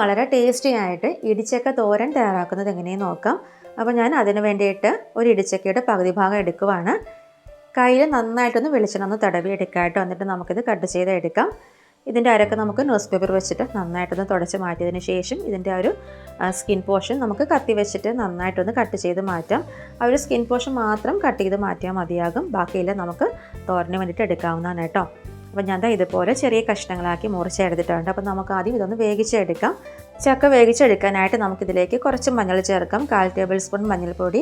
വളരെ ടേസ്റ്റി ആയിട്ട് ഇടിച്ചക്ക തോരൻ തയ്യാറാക്കുന്നത് എങ്ങനെയെന്ന് നോക്കാം. അപ്പോൾ ഞാൻ അതിന് വേണ്ടിയിട്ട് ഒരു ഇടിച്ചക്കയുടെ പകുതി ഭാഗം എടുക്കുവാണ്. കയ്യിൽ നന്നായിട്ടൊന്ന് വെളിച്ചെണ്ണ ഒന്ന് തടവി എടുക്കാം കേട്ടോ. എന്നിട്ട് നമുക്കിത് കട്ട് ചെയ്ത് എടുക്കാം. ഇതിൻ്റെ അരക്ക് നമുക്ക് ന്യൂസ് പേപ്പർ വെച്ചിട്ട് നന്നായിട്ടൊന്ന് തുടച്ച് മാറ്റിയതിന് ശേഷം ഇതിൻ്റെ ആ ഒരു സ്കിൻ പോർഷൻ നമുക്ക് കത്തി വെച്ചിട്ട് നന്നായിട്ടൊന്ന് കട്ട് ചെയ്ത് മാറ്റാം. ആ ഒരു സ്കിൻ പോർഷൻ മാത്രം കട്ട് ചെയ്ത് മാറ്റിയാൽ മതിയാകും. ബാക്കിയെല്ലാം നമുക്ക് തോരന് വേണ്ടിയിട്ട് എടുക്കാവുന്നതാണ് കേട്ടോ. അപ്പോൾ ഞാൻ ഇതുപോലെ ചെറിയ കഷ്ണങ്ങളാക്കി മുറിച്ചെടുത്തിട്ടുണ്ട്. അപ്പോൾ നമുക്ക് ആദ്യം ഇതൊന്ന് വേവിച്ചെടുക്കാം. ചക്ക വേവിച്ചെടുക്കാനായിട്ട് നമുക്കിതിലേക്ക് കുറച്ച് മഞ്ഞൾ ചേർക്കാം. 1/4 ടേബിൾ സ്പൂൺ മഞ്ഞൾപ്പൊടി,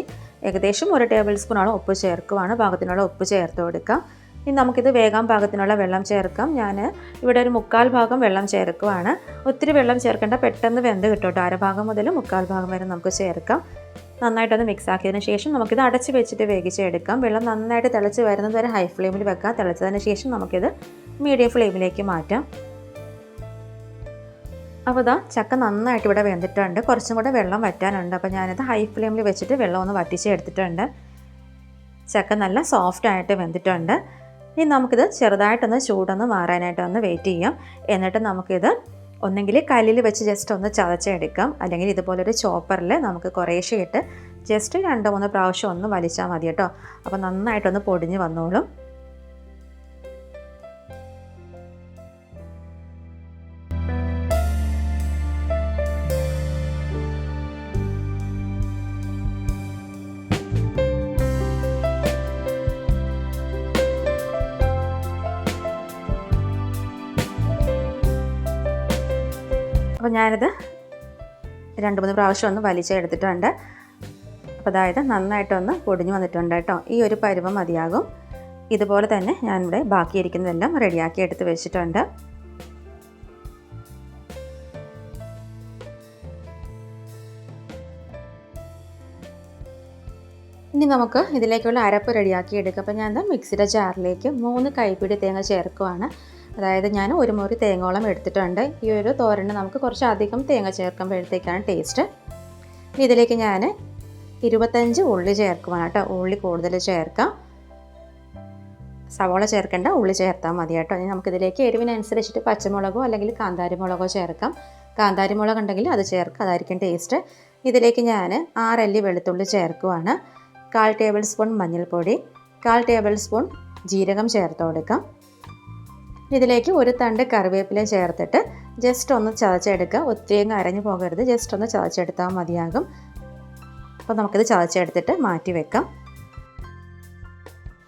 ഏകദേശം 1 ടേബിൾ സ്പൂണോളം ഉപ്പ് ചേർക്കുവാണ്. പാകത്തിനുള്ള ഉപ്പ് ചേർത്ത് കൊടുക്കാം. ഇനി നമുക്കിത് വേകാൻ പാകത്തിനുള്ള വെള്ളം ചേർക്കാം. ഞാൻ ഇവിടെ ഒരു 1/4 ഭാഗം വെള്ളം ചേർക്കുവാണ്. ഒത്തിരി വെള്ളം ചേർക്കേണ്ട, പെട്ടെന്ന് വെന്ത് കിട്ടും. അര ഭാഗം മുതൽ 1/4 ഭാഗം വരെ നമുക്ക് ചേർക്കാം. നന്നായിട്ടൊന്ന് മിക്സ് ആക്കിയതിന് ശേഷം നമുക്കിത് അടച്ച് വെച്ചിട്ട് വേവിച്ചെടുക്കാം. വെള്ളം നന്നായിട്ട് തിളച്ച് വരുന്നത് വരെ ഹൈ ഫ്ലെയിമിൽ വെക്കാം. തിളച്ചതിന് ശേഷം നമുക്കിത് മീഡിയം ഫ്ലെയിമിലേക്ക് മാറ്റാം. അപ്പോൾ ചക്ക നന്നായിട്ട് ഇവിടെ വെന്തിട്ടുണ്ട്. കുറച്ചും കൂടെ വെള്ളം വറ്റാനുണ്ട്. അപ്പോൾ ഞാനിത് ഹൈ ഫ്ലെയിമിൽ വെച്ചിട്ട് വെള്ളം ഒന്ന് വറ്റിച്ചെടുത്തിട്ടുണ്ട്. ചക്ക നല്ല സോഫ്റ്റായിട്ട് വെന്തിട്ടുണ്ട്. ഇനി നമുക്കിത് ചെറുതായിട്ടൊന്ന് ചൂടൊന്ന് മാറാനായിട്ട് ഒന്ന് വെയിറ്റ് ചെയ്യാം. എന്നിട്ട് നമുക്കിത് ഒന്നെങ്കിൽ കല്ലിൽ വെച്ച് ജസ്റ്റ് ഒന്ന് ചതച്ചെടുക്കാം, അല്ലെങ്കിൽ ഇതുപോലൊരു ചോപ്പറിൽ നമുക്ക് കുറേശ്ശെ ഇട്ട് ജസ്റ്റ് 2-3 പ്രാവശ്യം ഒന്ന് വലിച്ചാൽ മതി കേട്ടോ. അപ്പോൾ നന്നായിട്ടൊന്ന് പൊടിഞ്ഞ് വന്നോളും. അപ്പോൾ ഞാനിത് 2-3 പ്രാവശ്യം ഒന്ന് വലിച്ചെടുത്തിട്ടുണ്ട്. അപ്പോൾ അതായത് നന്നായിട്ടൊന്ന് പൊടിഞ്ഞു വന്നിട്ടുണ്ട് കേട്ടോ. ഈ ഒരു പരുവം മതിയാകും. ഇതുപോലെ തന്നെ ഞാനിവിടെ ബാക്കിയിരിക്കുന്നതെല്ലാം റെഡിയാക്കി എടുത്ത് വെച്ചിട്ടുണ്ട്. ഇനി നമുക്ക് ഇതിലേക്കുള്ള അരപ്പ് റെഡിയാക്കി എടുക്കാം. അപ്പോൾ ഞാൻ മിക്സിയുടെ ജാറിലേക്ക് 3 കൈപ്പിടി തേങ്ങ ചേർക്കുവാണ്. അതായത് ഞാൻ 1 മുറി തേങ്ങോളം എടുത്തിട്ടുണ്ട്. ഈ ഒരു തോരന് നമുക്ക് കുറച്ച് അധികം തേങ്ങ ചേർക്കുമ്പോഴത്തേക്കാണ് ടേസ്റ്റ്. ഇതിലേക്ക് ഞാൻ 25 ഉള്ളി ചേർക്കുവാണ് കേട്ടോ. ഉള്ളി കൂടുതൽ ചേർക്കാം. സവോള ചേർക്കേണ്ട, ഉള്ളി ചേർത്താൽ മതി കേട്ടോ. ഇനി നമുക്കിതിലേക്ക് എരിവിനനുസരിച്ചിട്ട് പച്ചമുളകോ അല്ലെങ്കിൽ കാന്താരി മുളകോ ചേർക്കാം. കാന്താരി മുളക് ഉണ്ടെങ്കിൽ അത് ചേർക്കാം, അതായിരിക്കും ടേസ്റ്റ്. ഇതിലേക്ക് ഞാൻ 6 അല്ലി വെളുത്തുള്ളി ചേർക്കുവാണ്. 1/4 ടേബിൾ സ്പൂൺ മഞ്ഞൾപ്പൊടി, 1/4 ടേബിൾ സ്പൂൺ ജീരകം ചേർത്ത് കൊടുക്കാം. ഇതിലേക്ക് 1 തണ്ട് കറിവേപ്പില ചേർത്തിട്ട് ജസ്റ്റ് ഒന്ന് ചതച്ചെടുക്കുക. ഒത്തിരി അരഞ്ഞു പോകരുത്, ജസ്റ്റ് ഒന്ന് ചതച്ചെടുത്താൽ മതിയാകും. അപ്പോൾ നമുക്കിത് ചതച്ചെടുത്തിട്ട് മാറ്റി വെക്കാം.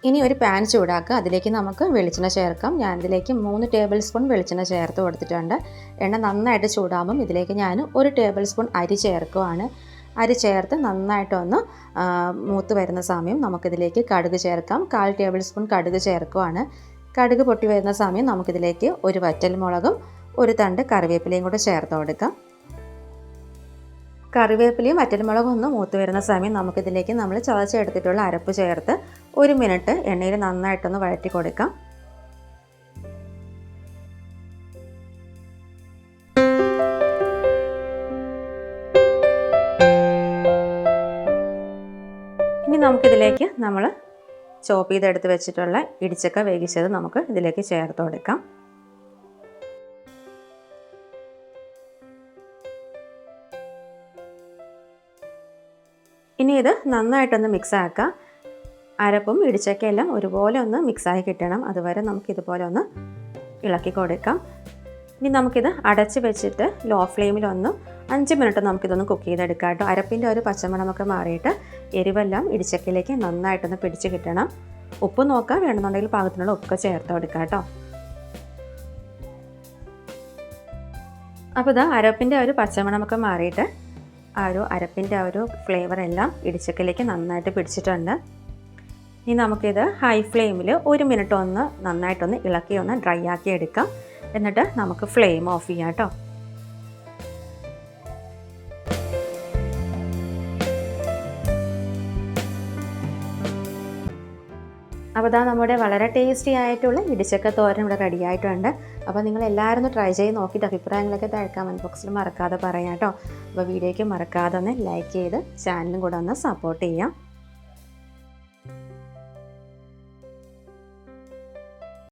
ഇനി ഒരു പാൻ ചൂടാക്കുക. അതിലേക്ക് നമുക്ക് വെളിച്ചെണ്ണ ചേർക്കാം. ഞാനിതിലേക്ക് 3 ടേബിൾ സ്പൂൺ വെളിച്ചെണ്ണ ചേർത്ത് കൊടുത്തിട്ടുണ്ട്. എണ്ണ നന്നായിട്ട് ചൂടാകുമ്പം ഇതിലേക്ക് ഞാൻ 1 ടേബിൾ സ്പൂൺ അരി ചേർക്കുവാണ്. അരി ചേർത്ത് നന്നായിട്ടൊന്ന് മൂത്ത് വരുന്ന സമയം നമുക്കിതിലേക്ക് കടുക് ചേർക്കാം. 1/4 ടേബിൾ സ്പൂൺ കടുക് ചേർക്കുവാണ്. കടുക് പൊട്ടി വരുന്ന സമയം നമുക്കിതിലേക്ക് 1 വറ്റൽമുളകും 1 തണ്ട് കറിവേപ്പിലയും കൂടെ ചേർത്ത് കൊടുക്കാം. കറിവേപ്പിലയും വറ്റൽമുളകും ഒന്ന് മൂത്ത് വരുന്ന സമയം നമുക്കിതിലേക്ക് നമ്മൾ ചതച്ചെടുത്തിട്ടുള്ള അരപ്പ് ചേർത്ത് 1 മിനിറ്റ് എണ്ണയിൽ നന്നായിട്ടൊന്ന് വഴറ്റി കൊടുക്കാം. ഇനി നമുക്കിതിലേക്ക് നമ്മൾ ചോപ്പ് ചെയ്തെടുത്ത് വെച്ചിട്ടുള്ള ഇടിച്ചക്ക വേവിച്ചത് നമുക്ക് ഇതിലേക്ക് ചേർത്ത് കൊടുക്കാം. ഇനി ഇത് നന്നായിട്ടൊന്ന് മിക്സ് ആക്കാം. അരപ്പും ഇടിച്ചക്കയെല്ലാം ഒരുപോലെ ഒന്ന് മിക്സായി കിട്ടണം. അതുവരെ നമുക്കിതുപോലെ ഒന്ന് ഇളക്കി കൊടുക്കാം. ഇനി നമുക്കിത് അടച്ച് വെച്ചിട്ട് ലോ ഫ്ലെയിമിലൊന്ന് 5 മിനിറ്റ് നമുക്കിതൊന്ന് കുക്ക് ചെയ്തെടുക്കാം കേട്ടോ. അരപ്പിൻ്റെ ഒരു പച്ചമണമൊക്കെ മാറിയിട്ട് എരിവെല്ലാം ഇടിച്ചക്കയിലേക്ക് നന്നായിട്ടൊന്ന് പിടിച്ച് കിട്ടണം. ഉപ്പ് നോക്കാം, വേണമെന്നുണ്ടെങ്കിൽ പാകത്തിനുള്ള ഉപ്പൊക്കെ ചേർത്ത് കൊടുക്കാം കേട്ടോ. അപ്പോൾ അരപ്പിൻ്റെ ഒരു പച്ചമണമൊക്കെ മാറിയിട്ട് അരപ്പിൻ്റെ ഒരു ഫ്ലേവർ എല്ലാം ഇടിച്ചക്കയിലേക്ക് നന്നായിട്ട് പിടിച്ചിട്ടുണ്ട്. ഇനി നമുക്കിത് ഹൈ ഫ്ലെയിമിൽ 1 മിനിറ്റ് ഒന്ന് നന്നായിട്ടൊന്ന് ഇളക്കി ഒന്ന് ഡ്രൈ ആക്കി എടുക്കാം. എന്നിട്ട് നമുക്ക് ഫ്ലെയിം ഓഫ് ചെയ്യാം കേട്ടോ. അപ്പോൾ നമ്മുടെ വളരെ ടേസ്റ്റി ആയിട്ടുള്ള ഇടിച്ചക്ക തോരൻ ഇവിടെ റെഡി ആയിട്ടുണ്ട്. അപ്പോൾ നിങ്ങൾ എല്ലാവരും ഒന്ന് ട്രൈ ചെയ്ത് നോക്കിയിട്ട് അഭിപ്രായങ്ങളൊക്കെ താഴെ കമൻറ്റ് ബോക്സിൽ മറക്കാതെ പറയാം കേട്ടോ. അപ്പോൾ വീഡിയോയ്ക്ക് മറക്കാതെ ഒന്ന് ലൈക്ക് ചെയ്ത് ചാനലും കൂടെ ഒന്ന് സപ്പോർട്ട് ചെയ്യാം.